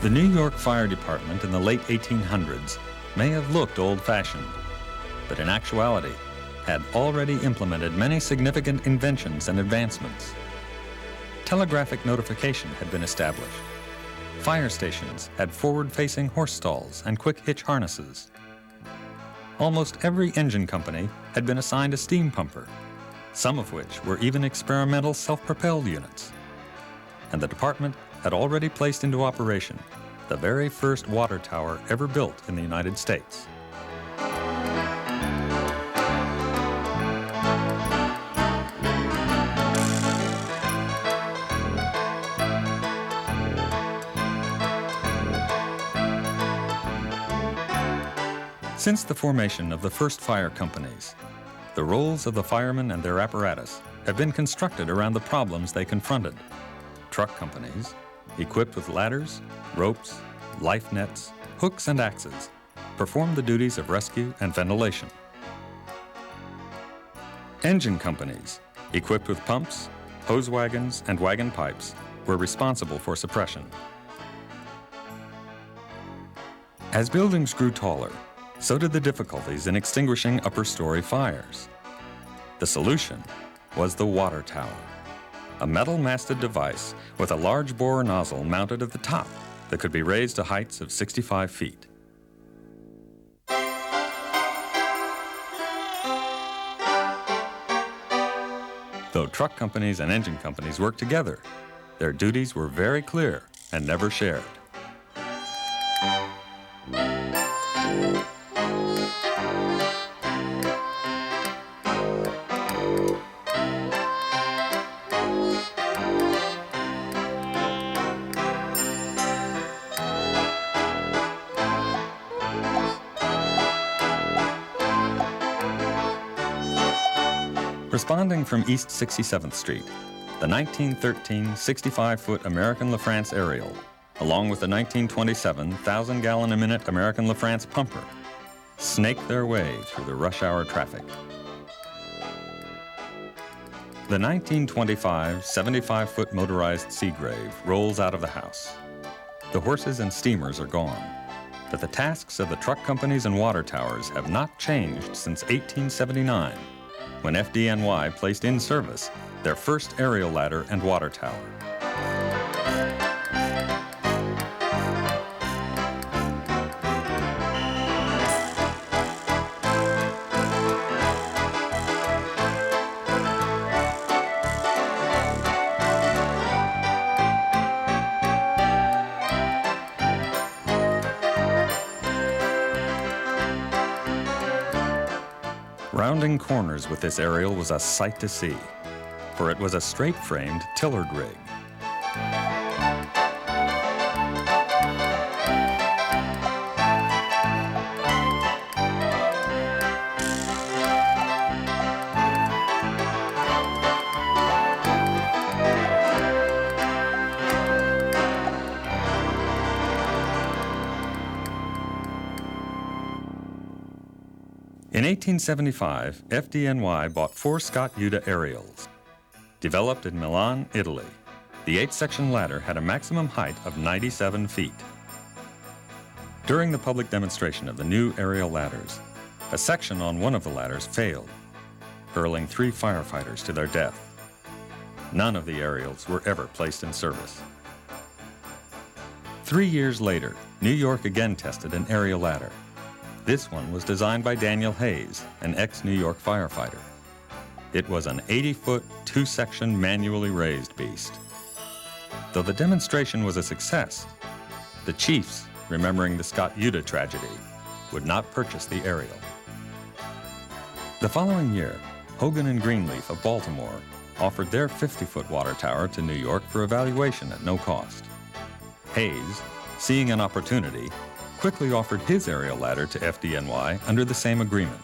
The New York Fire Department in the late 1800s may have looked old-fashioned, but in actuality had already implemented many significant inventions and advancements. Telegraphic notification had been established. Fire stations had forward-facing horse stalls and quick hitch harnesses. Almost every engine company had been assigned a steam pumper, some of which were even experimental self-propelled units. And the department had already placed into operation the very first water tower ever built in the United States. Since the formation of the first fire companies, the roles of the firemen and their apparatus have been constructed around the problems they confronted. Truck companies, equipped with ladders, ropes, life nets, hooks, and axes, performed the duties of rescue and ventilation. Engine companies, equipped with pumps, hose wagons, and wagon pipes, were responsible for suppression. As buildings grew taller, so did the difficulties in extinguishing upper-story fires. The solution was the water tower, a metal-masted device with a large bore nozzle mounted at the top that could be raised to heights of 65 feet. Though truck companies and engine companies worked together, their duties were very clear and never shared. Responding from East 67th Street, the 1913 65-foot American LaFrance aerial, along with the 1927 1,000-gallon-a-minute American LaFrance pumper, snaked their way through the rush-hour traffic. The 1925 75-foot motorized Seagrave rolls out of the house. The horses and steamers are gone, but the tasks of the truck companies and water towers have not changed since 1879, when FDNY placed in service their first aerial ladder and water tower. Rounding corners with this aerial was a sight to see, for it was a straight-framed tillered rig. In 1875, FDNY bought 4 Ch8 aerials. Developed in Milan, Italy, the 8-section ladder had a maximum height of 97 feet. During the public demonstration of the new aerial ladders, a section on one of the ladders failed, hurling 3 firefighters to their death. None of the aerials were ever placed in service. 3 years later, New York again tested an aerial ladder. This one was designed by Daniel Hayes, an ex-New York firefighter. It was an 80-foot, 2-section manually raised beast. Though the demonstration was a success, the chiefs, remembering the Ch8 tragedy, would not purchase the aerial. The following year, Hogan and Greenleaf of Baltimore offered their 50-foot water tower to New York for evaluation at no cost. Hayes, seeing an opportunity, quickly offered his aerial ladder to FDNY under the same agreement.